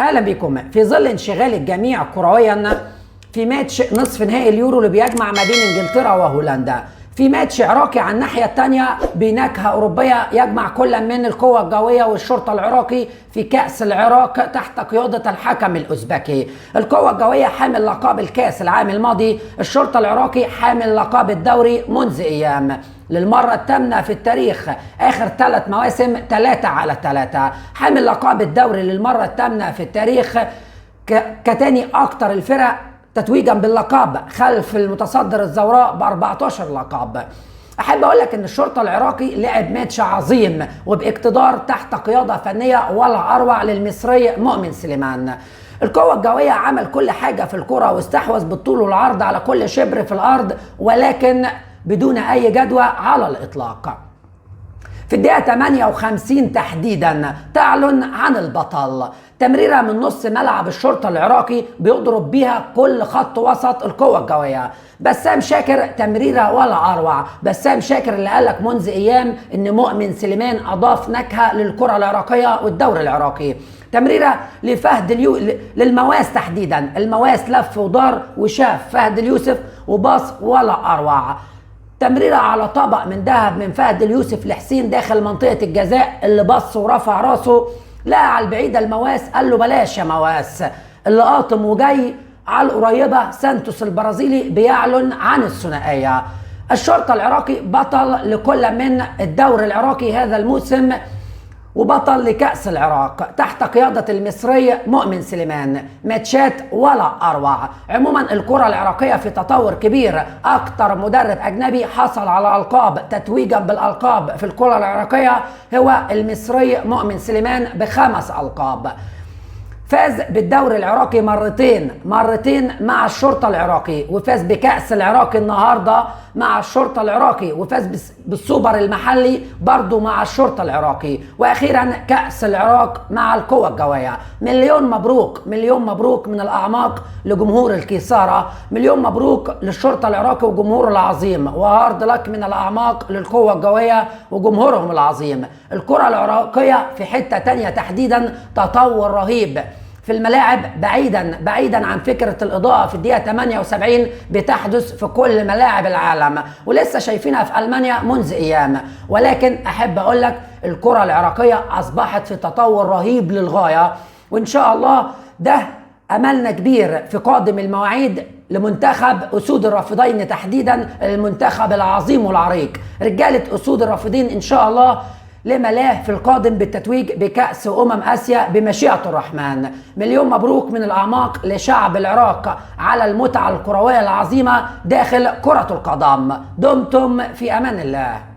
اهلا بكم. في ظل انشغال الجميع كرويا في ماتش نصف نهائي اليورو اللي بيجمع ما بين انجلترا وهولندا، في ماتش عراقي على الناحيه الثانيه بنكهه اوروبيه يجمع كل من القوه الجويه والشرطه العراقي في كاس العراق تحت قياده الحكم الاوزبكي. القوه الجويه حامل لقب الكاس العام الماضي، الشرطه العراقي حامل لقب الدوري منذ ايام للمرة الثامنة في التاريخ، آخر 3 مواسم 3-3. حامل لقب الدوري للمرة الثامنة في التاريخ، كتاني أكتر الفرق تتويجا باللقب خلف المتصدر الزوراء ب14 لقب. أحب أقول لك إن الشرطة العراقي لعب ماتش عظيم وباقتدار تحت قيادة فنية ولا أروع للمصري مؤمن سليمان. القوة الجوية عمل كل حاجة في الكرة واستحوذ بالطول والعرض على كل شبر في الأرض، ولكن بدون أي جدوى على الإطلاق. في الدقيقة 58 تحديدا تعلن عن البطل، تمريرة من نص ملعب الشرطة العراقي بيضرب بيها كل خط وسط القوة الجوية. بسام شاكر تمريرة ولا أروع، بسام شاكر اللي قالك منذ أيام إن مؤمن سليمان أضاف نكهة للكرة العراقية والدوري العراقي. تمريرة لفهد للمواس تحديدا، المواس لف ودار وشاف فهد اليوسف وباص ولا أروع. تمريرة على طبق من ذهب من فهد اليوسف لحسين داخل منطقة الجزاء، اللي بص ورفع راسه لقى على البعيدة المواس قال له بلاش يا مواس. اللي قاطم وجاي على القريبة سانتوس البرازيلي بيعلن عن الثنائية. الشرطة العراقي بطل لكل من الدوري العراقي هذا الموسم وبطل لكأس العراق تحت قيادة المصري مؤمن سليمان. ماتشات ولا أروع. عموما الكرة العراقية في تطور كبير، أكتر مدرب أجنبي حصل على ألقاب تتويجا بالألقاب في الكرة العراقية هو المصري مؤمن سليمان ب5 ألقاب. فاز بالدوري العراقي مرتين مع الشرطة العراقي، وفاز بكأس العراقي النهاردة مع الشرطة العراقي، وفاز بالسوبر المحلي برضو مع الشرطة العراقي، وأخيرا كأس العراق مع القوة الجوية. مليون مبروك، مليون مبروك من الأعماق لجمهور الكيسارة، مليون مبروك للشرطة العراقي وجمهوره العظيم، وهارد لك من الأعماق للقوة الجوية وجمهورهم العظيم. الكرة العراقية في حتة تانية تحديدا تطور رهيب في الملاعب، بعيدا عن فكرة الإضاءة في الدقيقة 78 بتحدث في كل ملاعب العالم، ولسه شايفينها في ألمانيا منذ أيام. ولكن أحب أقول لك الكرة العراقية أصبحت في تطور رهيب للغاية، وإن شاء الله ده أملنا كبير في قادم المواعيد لمنتخب أسود الرافدين تحديدا، المنتخب العظيم والعريق. رجالة أسود الرافدين إن شاء الله لملاه في القادم بالتتويج بكأس آسيا بمشيئة الرحمن. مليون مبروك من الأعماق لشعب العراق على المتعة الكروية العظيمة داخل كرة القدم. دمتم في أمان الله.